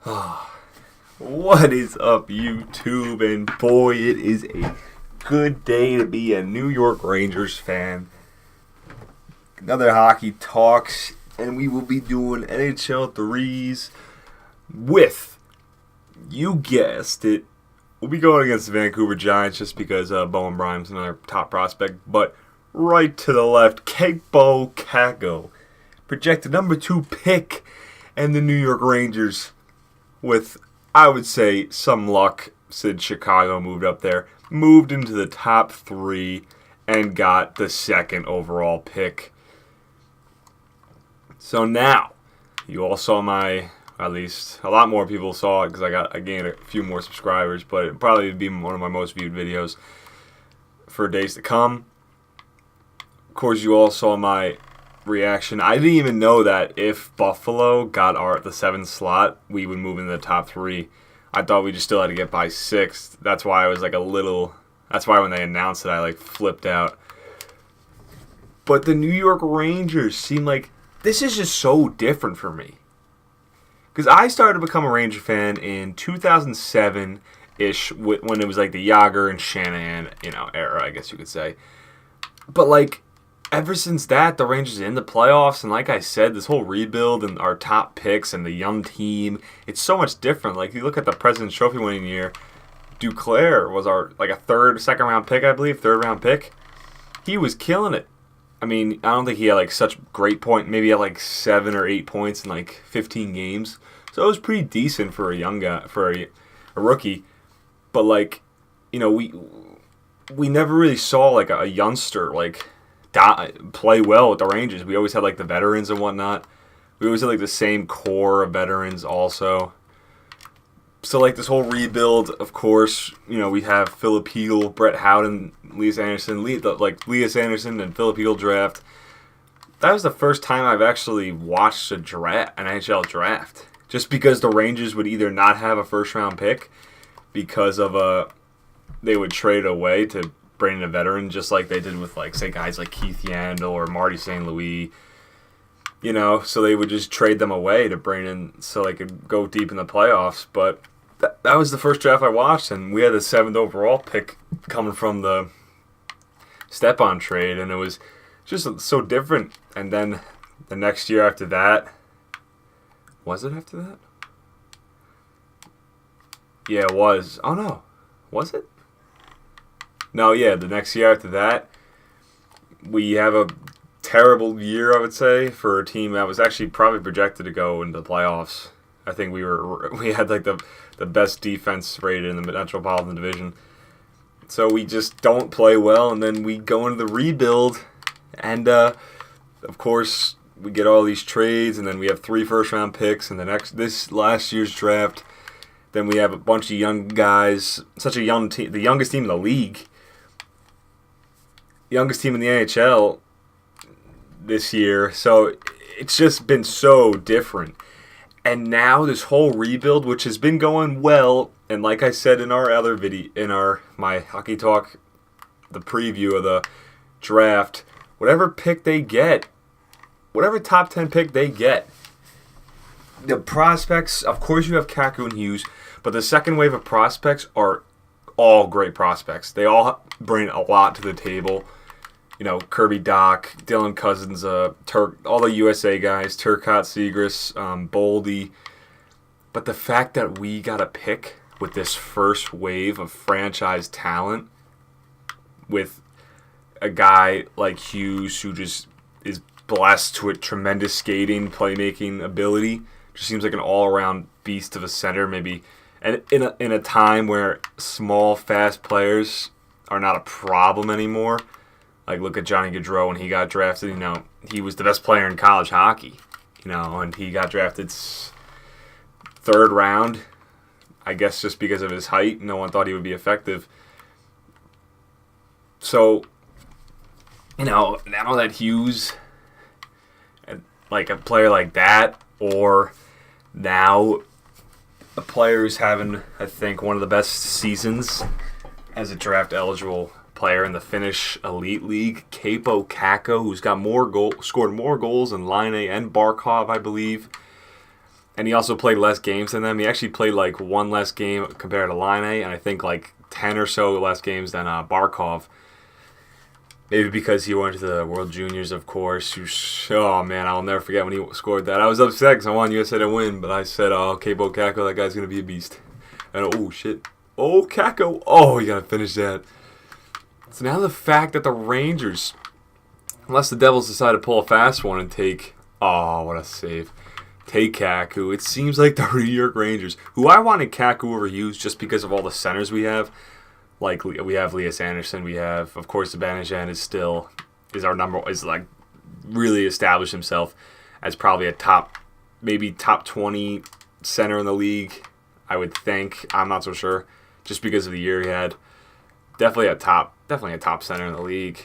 What is up, YouTube? And boy, it is a good day to be a New York Rangers fan. Another hockey talks, and we will be doing NHL 3s with, you guessed it, we'll be going against the Vancouver Giants just because Bowen Bryant's another top prospect. But right to the left, Kakko Makar, projected number 2 pick, and the New York Rangers with, I would say, some luck since Chicago moved up there, moved into the top 3 and got the 2nd overall pick. So now, you all saw at least a lot more people saw it because I gained a few more subscribers, but it probably would be one of my most viewed videos for days to come. Of course, you all saw my reaction. I didn't even know that if Buffalo got the 7th slot, we would move into the top 3. I thought we just still had to get by 6th. That's why I was that's why when they announced it, I flipped out. But the New York Rangers seem like this is just so different for me. Because I started to become a Ranger fan in 2007-ish when it was the Yager and Shanahan, era, I guess you could say. But ever since that, the Rangers are in the playoffs, and like I said, this whole rebuild and our top picks and the young team, it's so much different. You look at the President's Trophy winning year, Duclair was our second round pick, I believe, third round pick. He was killing it. I mean, I don't think he had such great point. Maybe he had 7 or 8 points in 15 games. So it was pretty decent for a young guy, for a rookie. But we never really saw a youngster play well with the Rangers. We always had the veterans and whatnot. We always had the same core of veterans also. So this whole rebuild, of course, we have Philip Heedle, Brett Howden, Lias Anderson, Lias Anderson and Philip Heedle draft. That was the first time I've actually watched an NHL draft. Just because the Rangers would either not have a first round pick because of they would trade away to bring in a veteran, just like they did with say guys like Keith Yandel or Marty St. Louis. So they would just trade them away to bring in so they could go deep in the playoffs. But that was the first draft I watched, and we had the 7th overall pick coming from the Stepan trade, and it was just so different. And then the next year after that, was it after that? Yeah, it was. Oh no, was it? No, yeah, the next year after that, we have a terrible year, I would say, for a team that was actually probably projected to go into the playoffs. I think we had the best defense rated in the Metropolitan Division. So we just don't play well, and then we go into the rebuild, and of course we get all these trades, and then we have 3 first-round picks, and this last year's draft, then we have a bunch of young guys, such a young team, the youngest team in the league, youngest team in the NHL this year. So it's just been so different. And now this whole rebuild, which has been going well, and like I said in our other video, my Hockey Talk, the preview of the draft, whatever pick they get, whatever top 10 pick they get, the prospects, of course you have Kakko and Hughes, but the second wave of prospects are all great prospects. They all bring a lot to the table. Kirby Doc, Dylan Cousins, all the USA guys, Turcotte, Seagrass, Boldy. But the fact that we got a pick with this first wave of franchise talent with a guy like Hughes who just is blessed with tremendous skating, playmaking ability, just seems like an all-around beast of a center, maybe. And in a time where small, fast players are not a problem anymore. Look at Johnny Gaudreau when he got drafted. He was the best player in college hockey. And he got drafted 3rd round. I guess just because of his height, no one thought he would be effective. So, now that Hughes, a player like that, or now a player who's having, I think, one of the best seasons as a draft eligible player in the Finnish Elite League, Kakko Makar, who's got scored more goals than Laine and Barkov, I believe. and he also played less games than them. He actually played like one less game compared to Line, and I think like 10 or so less games than Barkov. Maybe because he went to the World Juniors, of course. Oh, man, I'll never forget when he scored that. I was upset because I wanted USA to win, but I said, oh, Kakko Makar, that guy's going to be a beast. And oh, shit. Oh, Kakko. Oh, you got to finish that. So now the fact that the Rangers, unless the Devils decide to pull a fast one and take, oh, what a save. Take Kakko. It seems like the New York Rangers, who I wanted Kakko over Hughes just because of all the centers we have. Like, we have Elias Anderson, we have, of course, Zibanejad is like really established himself as probably a maybe top 20 center in the league, I would think. I'm not so sure, just because of the year he had. Definitely a top center in the league.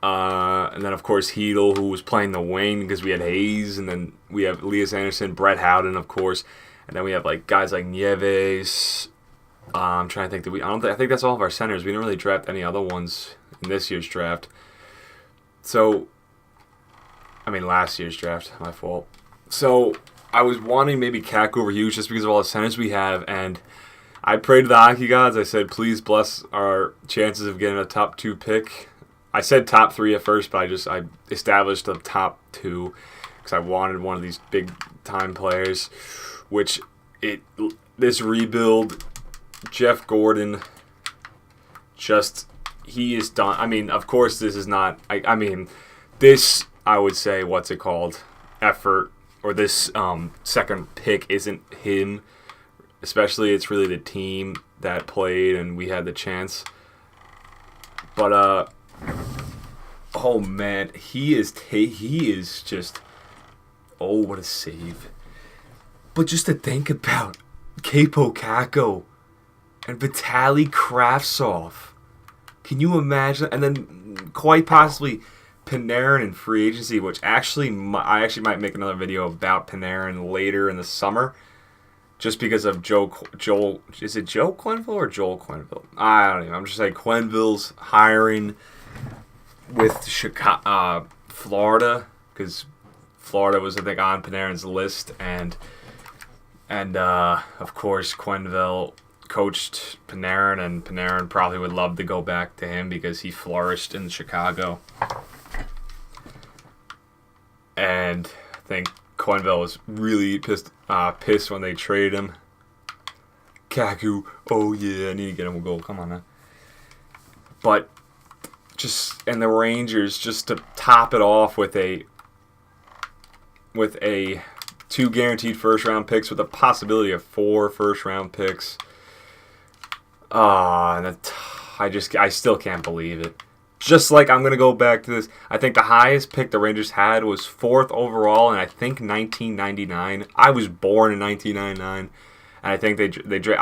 And then, of course, Hedel, who was playing the wing because we had Hayes, and then we have Elias Anderson, Brett Howden, of course. And then we have like guys like Nieves. I'm trying to think. I think that's all of our centers. We didn't really draft any other ones in this year's draft. So, I mean last year's draft. My fault. So I was wanting maybe Kakko over Hughes just because of all the centers we have, and I prayed to the hockey gods. I said, please bless our chances of getting a top 2 pick. I said top 3 at first, but I established the top 2 because I wanted one of these big time players. Which this rebuild, Jeff Gordon, he is done. I mean, of course, this is not. This I would say, what's it called? Effort, or this second pick isn't him. Especially, it's really the team that played, and we had the chance. But oh man, he is just. Oh, what a save! But just to think about Kaapo Kakko and Vitaly Kravtsov. Can you imagine? And then quite possibly Panarin in free agency, which I actually might make another video about Panarin later in the summer. Just because of Joel, is it Joe Quenneville or Joel Quenneville? I don't know. I'm just saying Quenneville's hiring with Chicago, Florida, because Florida was, I think, on Panarin's list, and of course, Quenneville coached Panarin, and Panarin probably would love to go back to him because he flourished in Chicago. And I think Quenneville was really pissed when they traded him. Kakko, oh yeah, I need to get him a goal. Come on now. But and the Rangers, just to top it off with a 2 guaranteed first-round picks with a possibility of 4 first-round picks. I still can't believe it. Just like, I'm going to go back to this. I think the highest pick the Rangers had was 4th overall in, I think, 1999. I was born in 1999. And I think I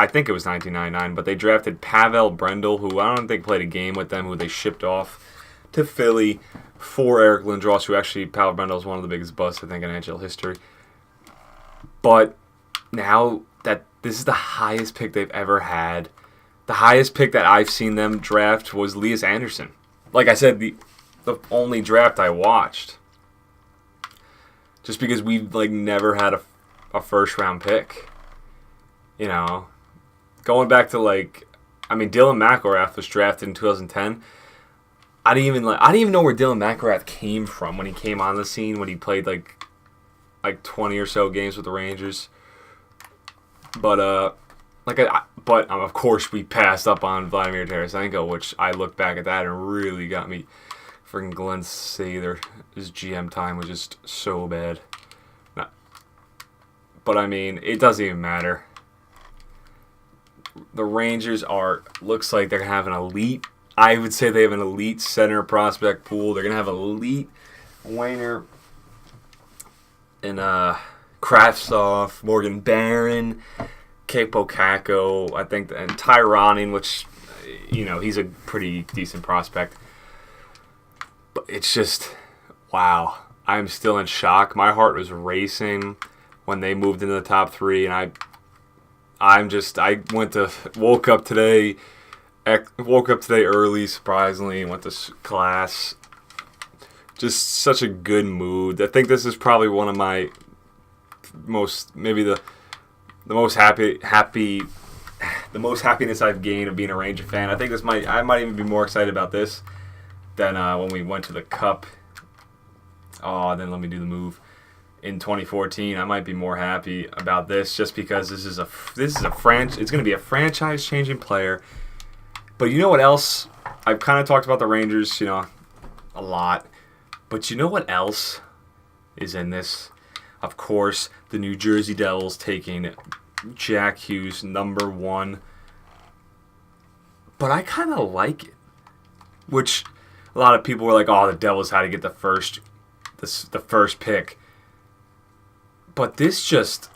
think it was 1999, but they drafted Pavel Brendel, who I don't think played a game with them, who they shipped off to Philly for Eric Lindros, who actually, Pavel Brendel is one of the biggest busts, I think, in NHL history. But now that this is the highest pick they've ever had, the highest pick that I've seen them draft was Elias Anderson. Like I said, the only draft I watched. Just because we've never had a first round pick. You know, going back to Dylan McElrath was drafted in 2010. I didn't even know where Dylan McElrath came from when he came on the scene, when he played like 20 or so games with the Rangers. But of course we passed up on Vladimir Tarasenko, which I look back at that and really got me. Freaking Glenn Sather, his GM time was just so bad. But I mean, it doesn't even matter. The Rangers looks like they're going to have an elite, I would say they have an elite center prospect pool. They're going to have an elite winger in Kravtsov, Morgan Barron, Kaapo Kakko, I think, and Tyronin, which, he's a pretty decent prospect. But it's just, wow. I'm still in shock. My heart was racing when they moved into the top 3, and woke up today early, surprisingly, and went to class just such a good mood. I think this is probably one of my maybe the most the most happiness I've gained of being a Ranger fan. I think I might even be more excited about this than when we went to the Cup. Oh, then let me do the move in 2014. I might be more happy about this just because this is a it's going to be a franchise-changing player. But you know what else? I've kind of talked about the Rangers, a lot. But you know what else is in this? Of course, the New Jersey Devils taking Jack Hughes, number 1. But I kind of like it. Which a lot of people were like, "Oh, the Devils had to get the first pick." But this is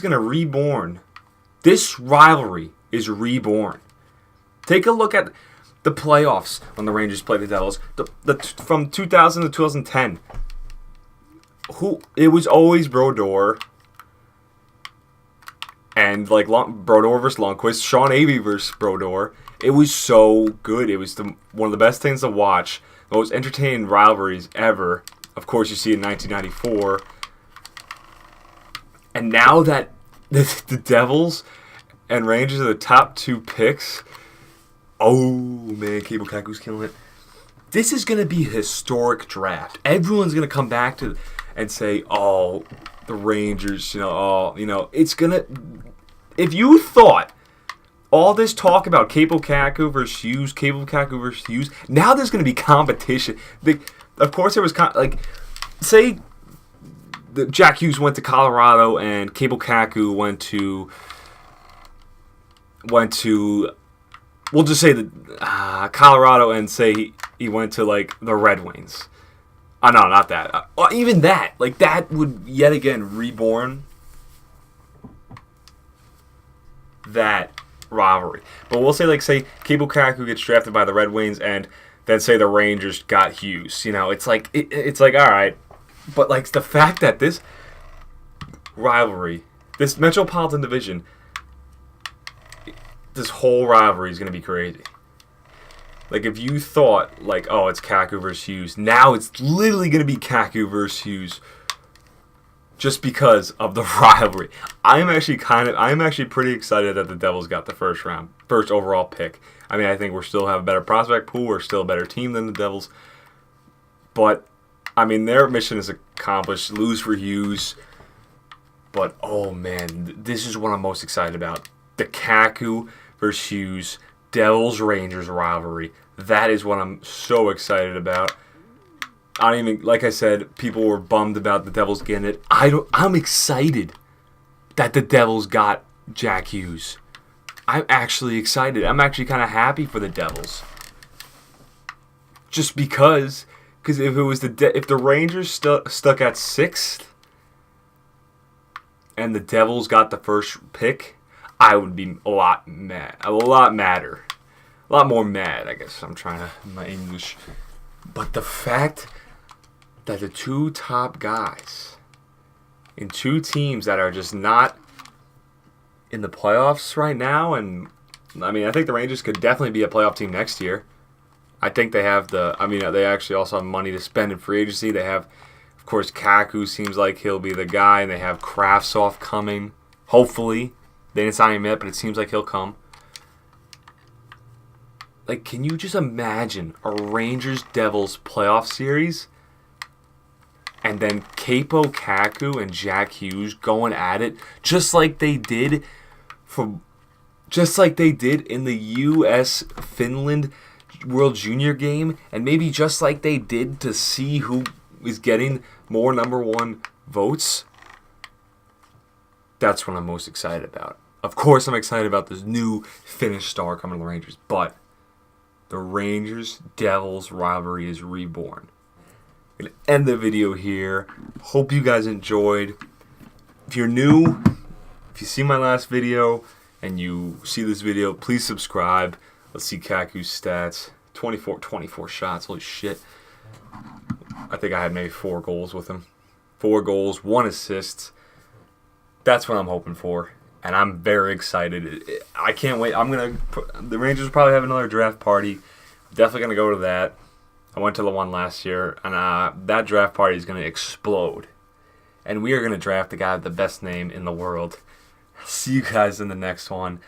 going to reborn. This rivalry is reborn. Take a look at the playoffs when the Rangers played the Devils. From 2000 to 2010. It was always Brodeur. And Brodeur versus Lundqvist, Sean Avey versus Brodeur. It was so good. It was one of the best things to watch. The most entertaining rivalries ever. Of course, you see in 1994. And now that the Devils and Rangers are the top 2 picks, oh man, Kakko Makar's killing it. This is going to be a historic draft. Everyone's going to come back to and say, "Oh, the Rangers, it's going to." If you thought all this talk about Kakko Makar versus Hughes, now there's going to be competition. Of course, there was say that Jack Hughes went to Colorado and Kakko Makar went to. We'll just say that Colorado, and say he went to the Red Wings. Oh no, not that. Even that, that would yet again reborn that rivalry. But we'll say say Kakko Makar gets drafted by the Red Wings, and then say the Rangers got Hughes. It's it's all right. But the fact that this rivalry, this Metropolitan Division, this whole rivalry is going to be crazy. If you thought, oh, it's Kakko versus Hughes, now it's literally going to be Kakko versus Hughes just because of the rivalry. I'm actually pretty excited that the Devils got the first overall pick. I mean, I think we still have a better prospect pool. We're still a better team than the Devils. But, I mean, their mission is accomplished. Lose for Hughes. But, oh, man, this is what I'm most excited about. The Kakko versus Hughes, Devils-Rangers rivalry. That is what I'm so excited about. I don't even, like I said, people were bummed about the Devils getting it. I'm excited that the Devils got Jack Hughes. I'm actually excited. I'm actually kind of happy for the Devils. Just because if it was if the Rangers stuck at 6th and the Devils got the first pick, I would be a lot madder. A lot more mad, I guess. I'm trying to, my English. But the fact that the 2 top guys in 2 teams that are just not in the playoffs right now, and I mean, I think the Rangers could definitely be a playoff team next year. I think they have they actually also have money to spend in free agency. They have, of course, Kakko seems like he'll be the guy, and they have Kravtsov coming, hopefully. They didn't sign him yet, but it seems like he'll come. Can you just imagine a Rangers-Devils playoff series? And then Kakko Makar and Jack Hughes going at it just like they did in the U.S.-Finland World Junior game, and maybe just like they did to see who is getting more number 1 votes. That's what I'm most excited about. Of course, I'm excited about this new Finnish star coming to the Rangers, but the Rangers-Devils rivalry is reborn. I'm going to end the video here. Hope you guys enjoyed. If you're new, if you see my last video and you see this video, please subscribe. Let's see Kakko's stats. 24 shots. Holy shit. I think I had maybe 4 goals with him. 4 goals, 1 assist. That's what I'm hoping for. And I'm very excited. I can't wait. The Rangers will probably have another draft party. definitely going to go to that. I went to the one last year, and that draft party is going to explode. And we are going to draft the guy with the best name in the world. See you guys in the next one.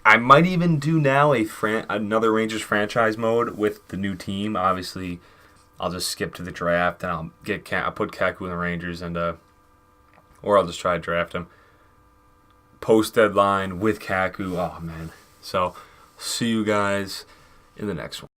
I might even do now another Rangers franchise mode with the new team. Obviously, I'll just skip to the draft, and I'll put Kakko in the Rangers, or I'll just try to draft him. Post deadline with Kakko. Oh man. So see you guys in the next one.